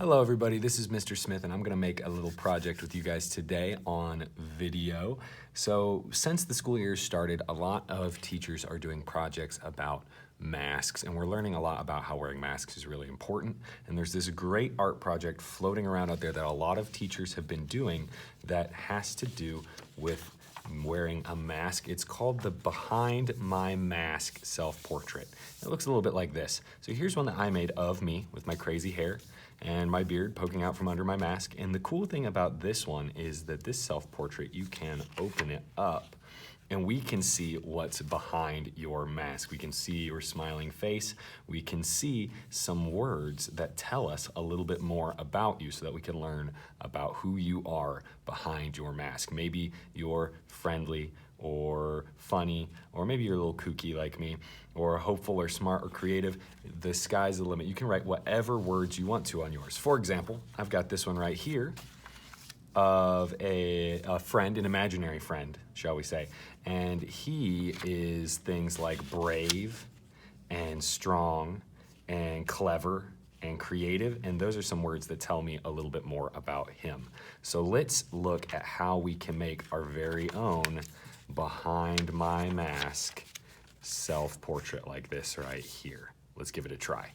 Hello everybody, this is Mr. Smith and I'm gonna make a little project with you guys today on video. So since the school year started, a lot of teachers are doing projects about masks and we're learning a lot about how wearing masks is really important. And there's this great art project floating around out there that a lot of teachers have been doing that has to do with wearing a mask. It's called the Behind My Mask self-portrait. It looks a little bit like this. So here's one that I made of me with my crazy hair and my beard poking out from under my mask. And the cool thing about this one is that this self-portrait, you can open it up and we can see what's behind your mask. We can see your smiling face. We can see some words that tell us a little bit more about you so that we can learn about who you are behind your mask. Maybe you're friendly or funny, or maybe you're a little kooky like me, or hopeful or smart or creative. The sky's the limit. You can write whatever words you want to on yours. For example, I've got this one right here of a friend, an imaginary friend, shall we say. And he is things like brave and strong and clever and creative, and those are some words that tell me a little bit more about him. So let's look at how we can make our very own Behind My Mask self-portrait like this right here. Let's give it a try.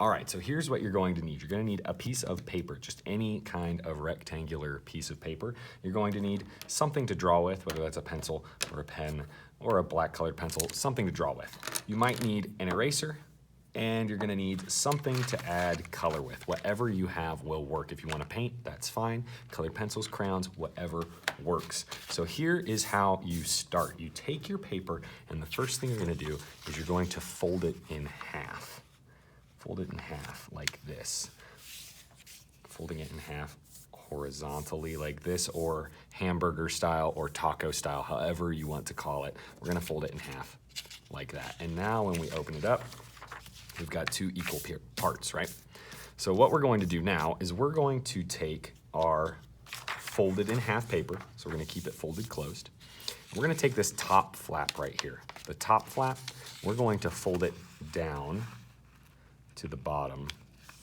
All right, so here's what you're going to need. You're going to need a piece of paper, just any kind of rectangular piece of paper. You're going to need something to draw with, whether that's a pencil or a pen or a black colored pencil, something to draw with. You might need an eraser, and you're gonna need something to add color with. Whatever you have will work. If you wanna paint, that's fine. Colored pencils, crayons, whatever works. So here is how you start. You take your paper, and the first thing you're gonna do is you're going to fold it in half. Fold it in half like this. Folding it in half horizontally like this, or hamburger style or taco style, however you want to call it. We're gonna fold it in half like that. And now when we open it up, we've got two equal parts, right? So what we're going to do now is we're going to take our folded in half paper, so we're gonna keep it folded closed. We're gonna take this top flap right here. The top flap, we're going to fold it down to the bottom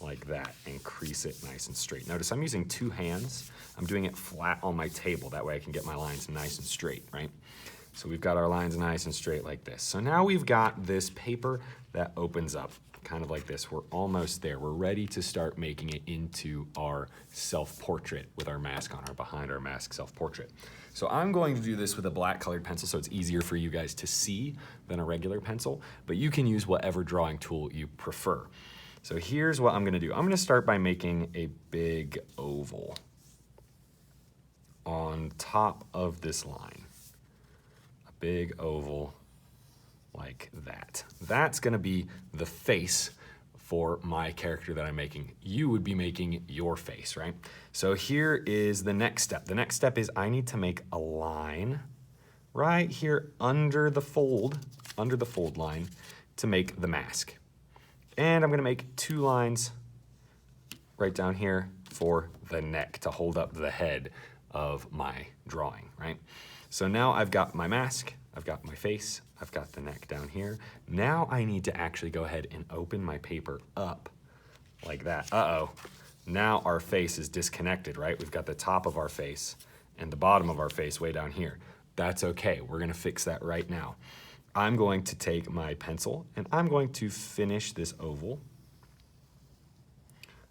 like that and crease it nice and straight. Notice I'm using two hands. I'm doing it flat on my table. That way I can get my lines nice and straight, right? So we've got our lines nice and straight like this. So now we've got this paper that opens up kind of like this. We're almost there. We're ready to start making it into our self-portrait with our mask on, our Behind Our Mask self-portrait. So I'm going to do this with a black colored pencil so it's easier for you guys to see than a regular pencil, but you can use whatever drawing tool you prefer. So here's what I'm gonna do. I'm gonna start by making a big oval on top of this line. A big oval like that. That's gonna be the face for my character that I'm making. You would be making your face, right? So here is the next step. The next step is I need to make a line right here under the fold line to make the mask. And I'm gonna make two lines right down here for the neck to hold up the head of my drawing, right? So now I've got my mask, I've got my face, I've got the neck down here. Now I need to actually go ahead and open my paper up like that. Uh-oh, now our face is disconnected, right? We've got the top of our face and the bottom of our face way down here. That's okay, we're gonna fix that right now. I'm going to take my pencil and I'm going to finish this oval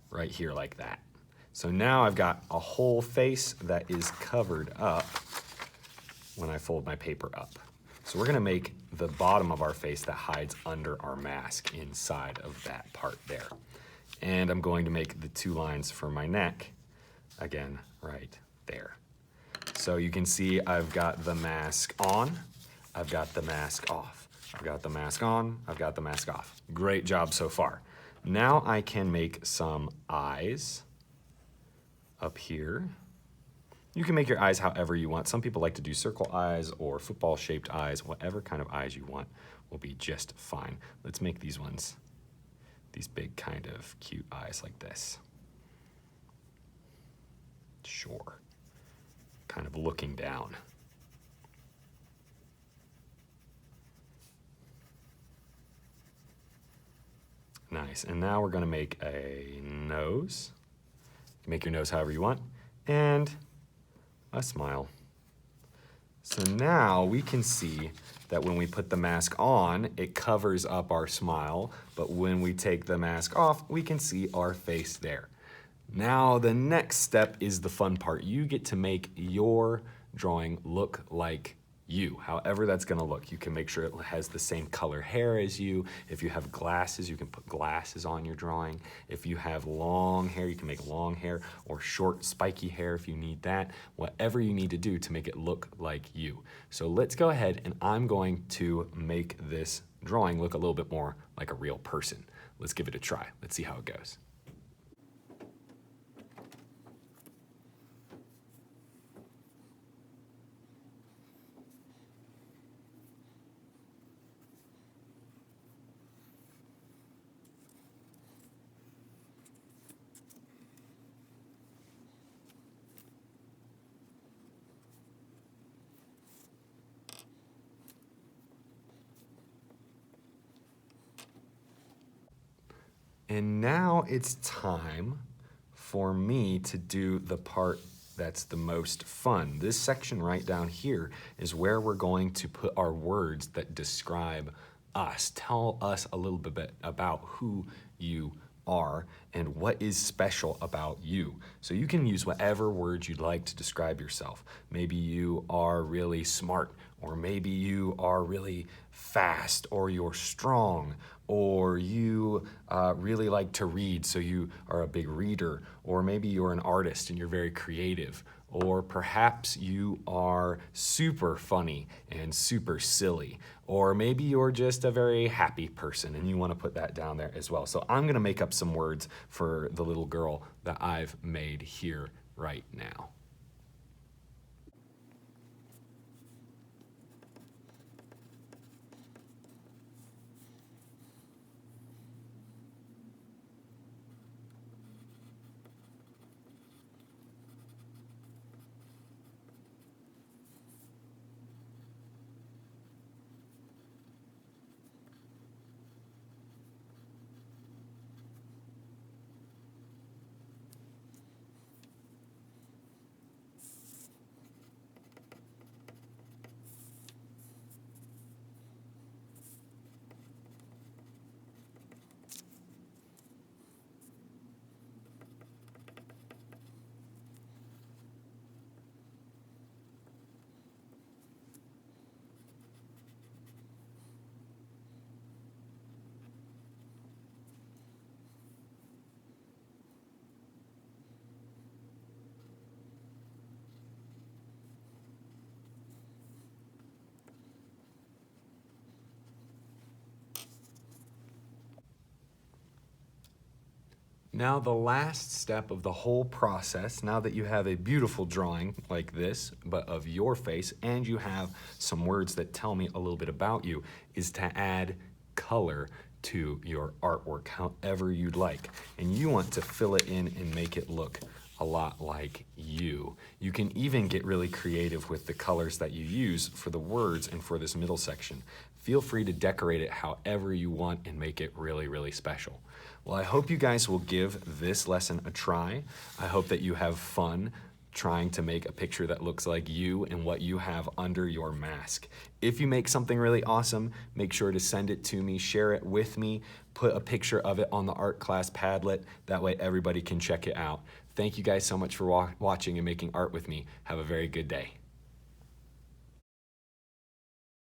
right here like that. So now I've got a whole face that is covered up when I fold my paper up. So we're gonna make the bottom of our face that hides under our mask inside of that part there. And I'm going to make the two lines for my neck, again, right there. So you can see I've got the mask on, I've got the mask off. I've got the mask on, I've got the mask off. Great job so far. Now I can make some eyes up here. You can make your eyes however you want. Some people like to do circle eyes or football shaped eyes. Whatever kind of eyes you want will be just fine. Let's make these ones, these big kind of cute eyes like this. Sure, kind of looking down. Nice, and now we're gonna make a nose. You can make your nose however you want, and a smile. So now we can see that when we put the mask on, it covers up our smile, but when we take the mask off, we can see our face there. Now the next step is the fun part. You get to make your drawing look like you, however that's gonna look. You can make sure it has the same color hair as you. If you have glasses, you can put glasses on your drawing. If you have long hair, you can make long hair, or short spiky hair if you need that. Whatever you need to do to make it look like you. So let's go ahead, and I'm going to make this drawing look a little bit more like a real person. Let's give it a try. Let's see how it goes. And now it's time for me to do the part that's the most fun. This section right down here is where we're going to put our words that describe us. Tell us a little bit about who you are and what is special about you. So you can use whatever words you'd like to describe yourself. Maybe you are really smart, or maybe you are really fast, or you're strong, or you really like to read, so you are a big reader, or maybe you're an artist and you're very creative, or perhaps you are super funny and super silly, or maybe you're just a very happy person and you want to put that down there as well. So I'm going to make up some words for the little girl that I've made here right now. Now the last step of the whole process, now that you have a beautiful drawing like this, but of your face, and you have some words that tell me a little bit about you, is to add color to your artwork however you'd like. And you want to fill it in and make it look a lot like you. You can even get really creative with the colors that you use for the words and for this middle section. Feel free to decorate it however you want and make it really, really special. Well, I hope you guys will give this lesson a try. I hope that you have fun trying to make a picture that looks like you and what you have under your mask. If you make something really awesome, make sure to send it to me, share it with me, put a picture of it on the art class Padlet. That way everybody can check it out. Thank you guys so much for watching and making art with me. Have a very good day.